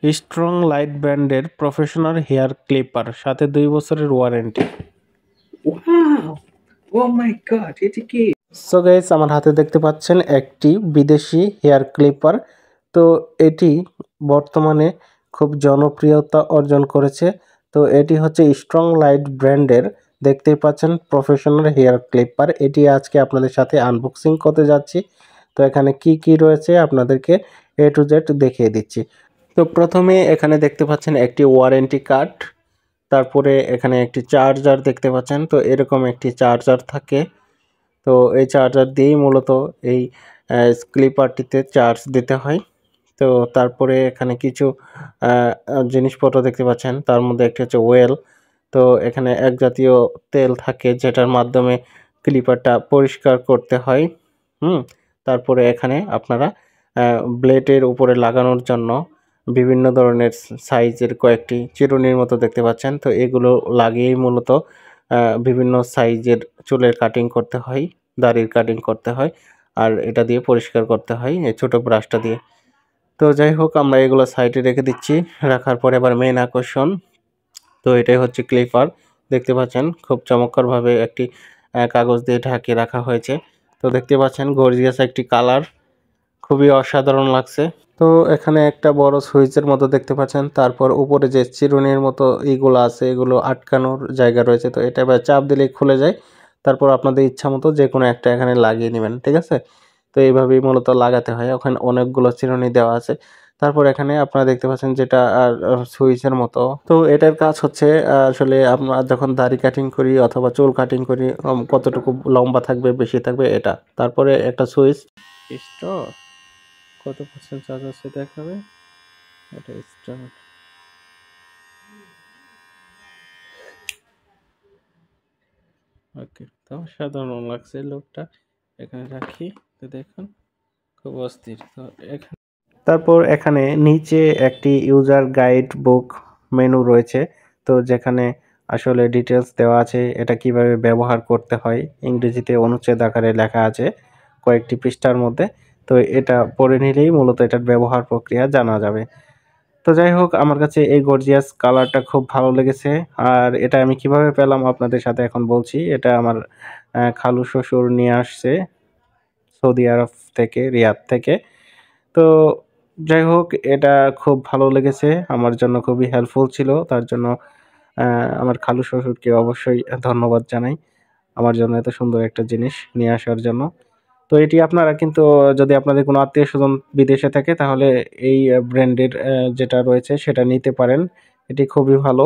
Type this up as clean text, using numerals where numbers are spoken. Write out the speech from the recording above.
Strong light ব্র্যান্ডের professional hair clipper, সাথে 2 বছরের ওয়ারেন্টি। ওয়াও! ও মাই গড! এটা কি? সো গাইস, আমার হাতে দেখতে পাচ্ছেন একটি বিদেশি হেয়ার ক্লিপার। তো এটি বর্তমানে খুব জনপ্রিয়তা অর্জন করেছে। তো এটি হচ্ছে স্ট্রং লাইট ব্র্যান্ডের, দেখতেই পাচ্ছেন, প্রফেশনাল হেয়ার ক্লিপার। এটি আজকে আপনাদের সাথে আনবক্সিং করতে যাচ্ছি। তো এখানে কি কি রয়েছে আপনাদেরকে এ টু জেড দেখিয়ে দিচ্ছি। তো প্রথমে এখানে দেখতে পাচ্ছেন একটি ওয়ারেন্টি কার্ড, তারপরে এখানে একটি চার্জার দেখতে পাচ্ছেন। তো এরকম একটি চার্জার থাকে। তো এই চার্জার দিয়েই মূলত এই ক্লিপারটিতে চার্জ দিতে হয়। তো তারপরে এখানে কিছু জিনিসপত্র দেখতে পাচ্ছেন, তার মধ্যে একটি হচ্ছে ওয়েল। তো এখানে এক জাতীয় তেল থাকে যেটার মাধ্যমে ক্লিপারটা পরিষ্কার করতে হয়। তারপরে এখানে আপনারা ব্লেডের উপরে লাগানোর জন্য বিভিন্ন ধরনের সাইজের কয়েকটি চিরুনির মতো দেখতে পাচ্ছেন। তো এগুলো লাগিয়েই মূলত বিভিন্ন সাইজের চুলের কাটিং করতে হয়, দাড়ির কাটিং করতে হয়, আর এটা দিয়ে পরিষ্কার করতে হয় এই ছোট ব্রাশটা দিয়ে। তো যাই হোক, আমরা এগুলো সাইডে রেখে দিচ্ছি। রাখার পরে এবার মেইন আকর্ষণ, তো এটাই হচ্ছে ক্লিপার। দেখতে পাচ্ছেন খুব চমৎকারভাবে একটি কাগজ দিয়ে ঢাকিয়ে রাখা হয়েছে। তো দেখতে পাচ্ছেন গর্জিয়াস একটি কালার, খুবই অসাধারণ লাগছে। তো এখানে একটা বড় সুইচের মতো দেখতে পাচ্ছেন, তারপর উপরে যে চিরুনির মতো এইগুলো আছে, এগুলো আটকানোর জায়গা রয়েছে। তো এটা এবার চাপ দিলেই খুলে যায়। তারপর আপনাদের ইচ্ছা মতো যে কোনো একটা এখানে লাগিয়ে নেবেন, ঠিক আছে? তো এইভাবেই মূলত লাগাতে হয়। ওখানে অনেকগুলো চিরুনি দেওয়া আছে। তারপর এখানে আপনারা দেখতে পাচ্ছেন যেটা সুইচের মতো। তো এটার কাজ হচ্ছে আসলে আমরা যখন দাড়ি কাটিং করি অথবা চুল কাটিং করি, কতটুকু লম্বা থাকবে বেশি থাকবে এটা। তারপরে একটা সুইচ, স্টপ, কত পার্সেন্ট চার্জ আছে দেখাবে, এটা স্টার্ট। ওকে, তো সাধারণ লাগছে লোকটা। এখানে রাখি, তো দেখুন খুব অস্থির। তো এখানে তারপর এখানে নিচে একটি ইউজার গাইড বুক মেনু রয়েছে। তো যেখানে আসলে ডিটেলস দেওয়া আছে এটা কিভাবে ব্যবহার করতে হয়, ইংরেজিতে অনুচ্ছেদ আকারে লেখা আছে কয়েকটি পৃষ্ঠার মধ্যে। তো এটা পড়ে নিলেই মূলত এটার ব্যবহার প্রক্রিয়া জানা যাবে। তো যাই হোক, আমার কাছে এই গর্জিয়াস কালারটা খুব ভালো লেগেছে। আর এটা আমি কিভাবে পেলাম আপনাদের সাথে এখন বলছি। এটা আমার খালু শ্বশুর নিয়ে আসছে সৌদি আরব থেকে, রিয়াদ থেকে। তো যাই হোক, এটা খুব ভালো লেগেছে, আমার জন্য খুবই হেল্পফুল ছিল। তার জন্য আমার খালু শ্বশুরকে অবশ্যই ধন্যবাদ জানাই আমার জন্য এত সুন্দর একটা জিনিস নিয়ে আসার জন্য। তো এটি আপনারা কিন্তু, যদি আপনাদের কোনো আত্মীয়স্বজন বিদেশে থাকে তাহলে এই ব্র্যান্ডের যেটা রয়েছে সেটা নিতে পারেন। এটি খুবই ভালো।